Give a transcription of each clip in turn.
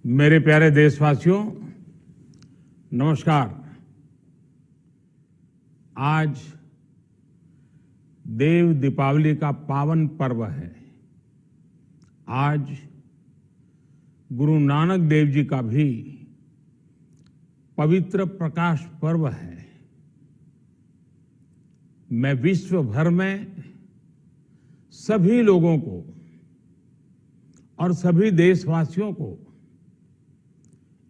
मेरे प्यारे देशवासियों, नमस्कार। आज देव दीपावली का पावन पर्व है। आज गुरु नानक देव जी का भी पवित्र प्रकाश पर्व है। मैं विश्व भर में सभी लोगों को और सभी देशवासियों को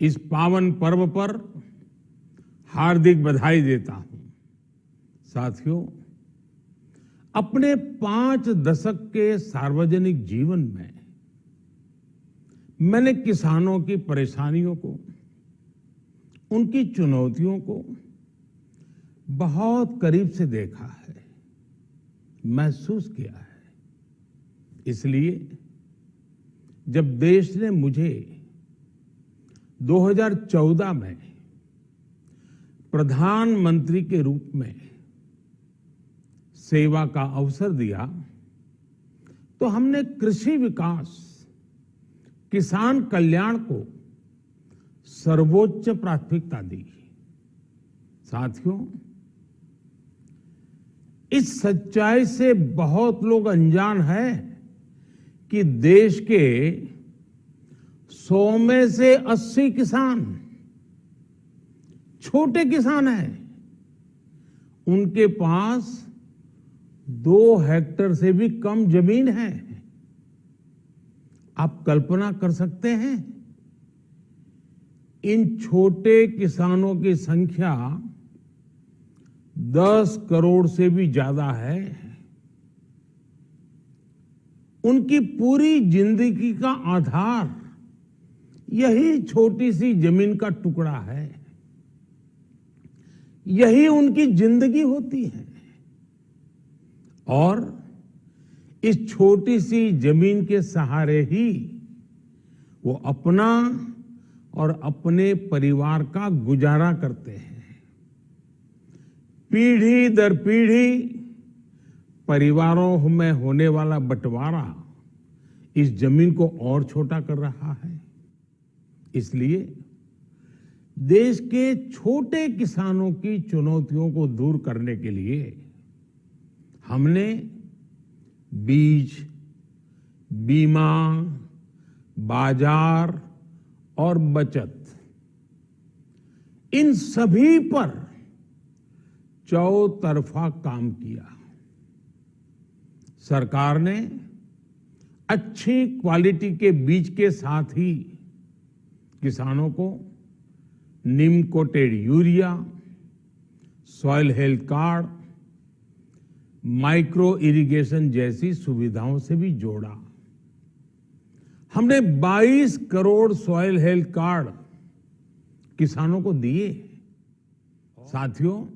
इस पावन पर्व पर हार्दिक बधाई देता हूं। साथियों, अपने 5 दशक के सार्वजनिक जीवन में मैंने किसानों की परेशानियों को, उनकी चुनौतियों को बहुत करीब से देखा है, महसूस किया है। इसलिए जब देश ने मुझे 2014 में प्रधानमंत्री के रूप में सेवा का अवसर दिया, तो हमने कृषि विकास, किसान कल्याण को सर्वोच्च प्राथमिकता दी। साथियों, इस सच्चाई से बहुत लोग अनजान हैं कि देश के 100 में से 80 किसान छोटे किसान हैं। उनके पास 2 हेक्टेयर से भी कम जमीन है। आप कल्पना कर सकते हैं, इन छोटे किसानों की संख्या 10 करोड़ से भी ज्यादा है। उनकी पूरी जिंदगी का आधार यही छोटी सी जमीन का टुकड़ा है। यही उनकी जिंदगी होती है। और इस छोटी सी जमीन के सहारे ही वो अपना और अपने परिवार का गुजारा करते हैं। पीढ़ी दर पीढ़ी परिवारों में होने वाला बंटवारा इस जमीन को और छोटा कर रहा है। इसलिए देश के छोटे किसानों की चुनौतियों को दूर करने के लिए हमने बीज, बीमा, बाजार और बचत, इन सभी पर चौतरफा काम किया। सरकार ने अच्छी क्वालिटी के बीज के साथ ही किसानों को neem coated urea, soil health card, micro irrigation जैसी सुविधाओं से भी जोड़ा। हमने 22 करोड़ सॉइल हेल्थ कार्ड किसानों को दिए। साथियों,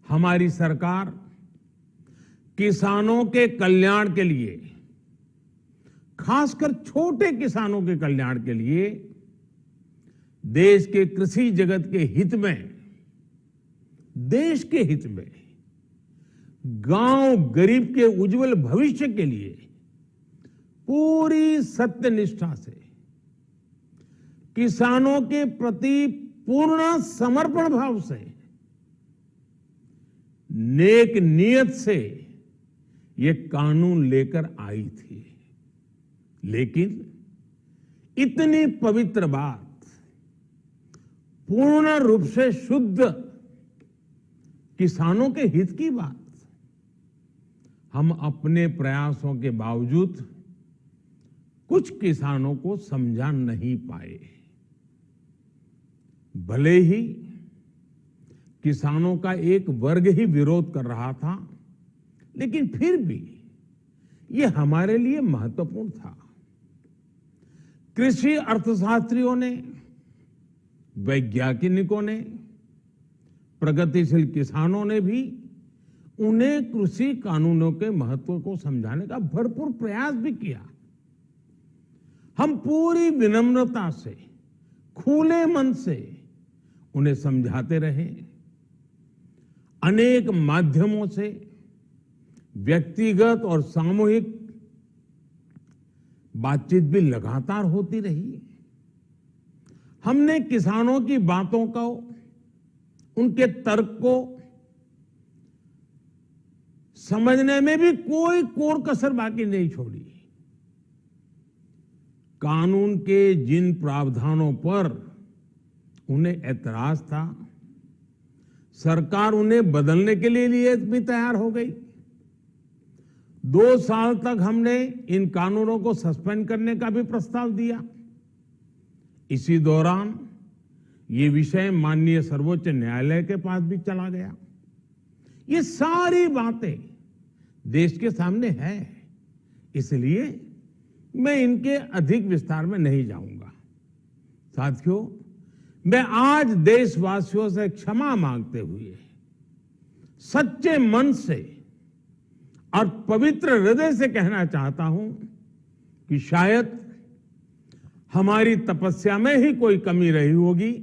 हमारी सरकार किसानों के कल्याण के लिए, खासकर छोटे किसानों के कल्याण के लिए, देश के कृषि जगत के हित में, देश के हित में, गांव गरीब के उज्जवल भविष्य के लिए पूरी सत्यनिष्ठा से, किसानों के प्रति पूर्ण समर्पण भाव से, नेक नियत से ये कानून लेकर आई थी। लेकिन इतनी पवित्र बात, पूर्ण रूप से शुद्ध किसानों के हित की बात, हम अपने प्रयासों के बावजूद कुछ किसानों को समझा नहीं पाए। भले ही किसानों का एक वर्ग ही विरोध कर रहा था, लेकिन फिर भी यह हमारे लिए महत्वपूर्ण था। कृषि अर्थशास्त्रियों ने, वैज्ञानिकों ने, प्रगतिशील किसानों ने भी उन्हें कृषि कानूनों के महत्व को समझाने का भरपूर प्रयास भी किया। हम पूरी विनम्रता से, खुले मन से उन्हें समझाते रहे। अनेक माध्यमों से व्यक्तिगत और सामूहिक बातचीत भी लगातार होती रही। हमने किसानों की बातों को, उनके तर्क को समझने में भी कोई कोर कसर बाकी नहीं छोड़ी। कानून के जिन प्रावधानों पर उन्हें ऐतराज था, सरकार उन्हें बदलने के लिए भी तैयार हो गई। 2 साल तक हमने इन कानूनों को सस्पेंड करने का भी प्रस्ताव दिया। इसी दौरान ये विषय माननीय सर्वोच्च न्यायालय के पास भी चला गया। ये सारी बातें देश के सामने है, इसलिए मैं इनके अधिक विस्तार में नहीं जाऊंगा। साथियों, मैं आज देशवासियों से क्षमा मांगते हुए सच्चे मन से और पवित्र हृदय से कहना चाहता हूं कि शायद हमारी तपस्या में ही कोई कमी रही होगी,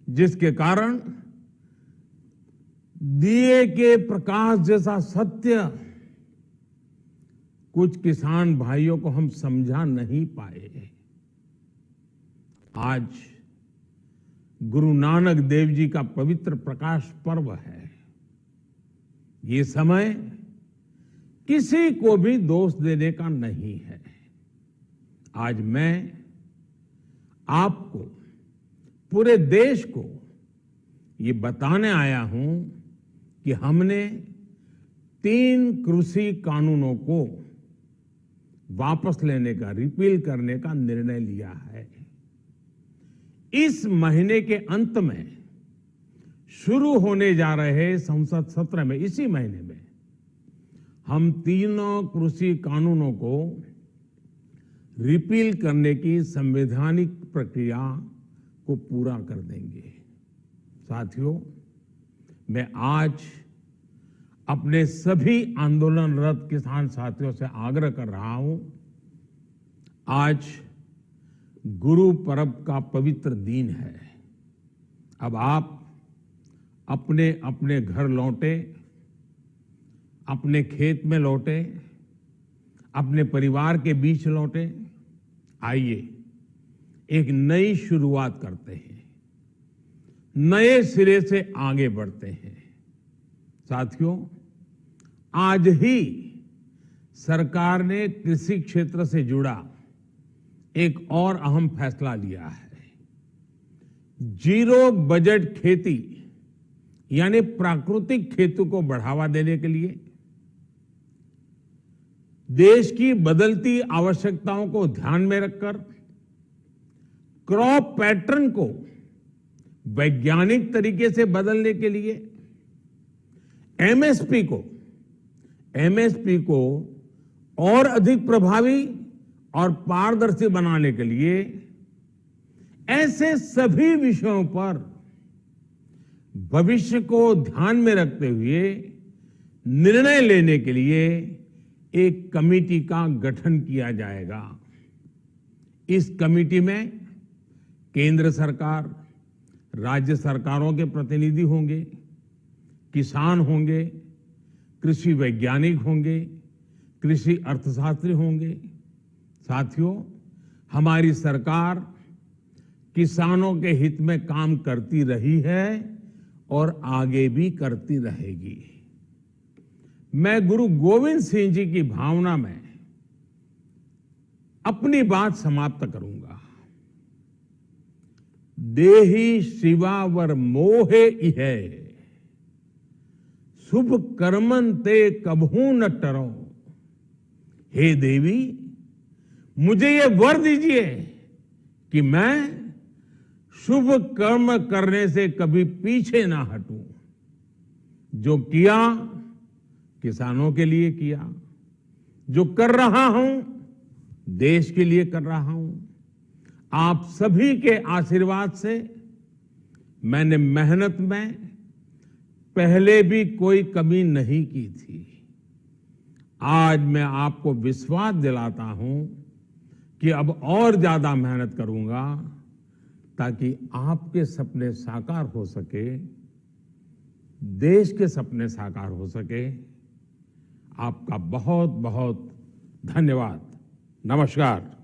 जिसके कारण दिए के प्रकाश जैसा सत्य कुछ किसान भाइयों को हम समझा नहीं पाए। आज गुरु नानक देव जी का पवित्र प्रकाश पर्व है। ये समय किसी को भी दोष देने का नहीं है। आज मैं आपको, पूरे देश को ये बताने आया हूं कि हमने 3 कृषि कानूनों को वापस लेने का, रिपील करने का निर्णय लिया है। इस महीने के अंत में शुरू होने जा रहे संसद सत्र में, इसी महीने में, हम 3 कृषि कानूनों को रिपील करने की संवैधानिक प्रक्रिया को पूरा कर देंगे। साथियों, मैं आज अपने सभी आंदोलनरत किसान साथियों से आग्रह कर रहा हूं, आज गुरु पर्व का पवित्र दिन है। अब आप अपने अपने घर लौटे, अपने खेत में लौटे, अपने परिवार के बीच लौटे। आइए एक नई शुरुआत करते हैं, नए सिरे से आगे बढ़ते हैं। साथियों, आज ही सरकार ने कृषि क्षेत्र से जुड़ा एक और अहम फैसला लिया है। 0 बजट खेती यानी प्राकृतिक खेती को बढ़ावा देने के लिए, देश की बदलती आवश्यकताओं को ध्यान में रखकर क्रॉप पैटर्न को वैज्ञानिक तरीके से बदलने के लिए एमएसपी को और अधिक प्रभावी और पारदर्शी बनाने के लिए, ऐसे सभी विषयों पर भविष्य को ध्यान में रखते हुए निर्णय लेने के लिए एक कमेटी का गठन किया जाएगा। इस कमेटी में केंद्र सरकार, राज्य सरकारों के प्रतिनिधि होंगे, किसान होंगे, कृषि वैज्ञानिक होंगे, कृषि अर्थशास्त्री होंगे। साथियों, हमारी सरकार किसानों के हित में काम करती रही है और आगे भी करती रहेगी। मैं गुरु गोविंद सिंह जी की भावना में अपनी बात समाप्त करूंगा। देहि शिवावर मोहे इहे, शुभ कर्मन ते कबहू न टरो। हे देवी, मुझे ये वर दीजिए कि मैं शुभ कर्म करने से कभी पीछे ना हटूं। जो किया किसानों के लिए किया, जो कर रहा हूं देश के लिए कर रहा हूं। आप सभी के आशीर्वाद से मैंने मेहनत में पहले भी कोई कमी नहीं की थी। आज मैं आपको विश्वास दिलाता हूं कि अब और ज्यादा मेहनत करूंगा ताकि आपके सपने साकार हो सके, देश के सपने साकार हो सके। आपका बहुत बहुत धन्यवाद। नमस्कार।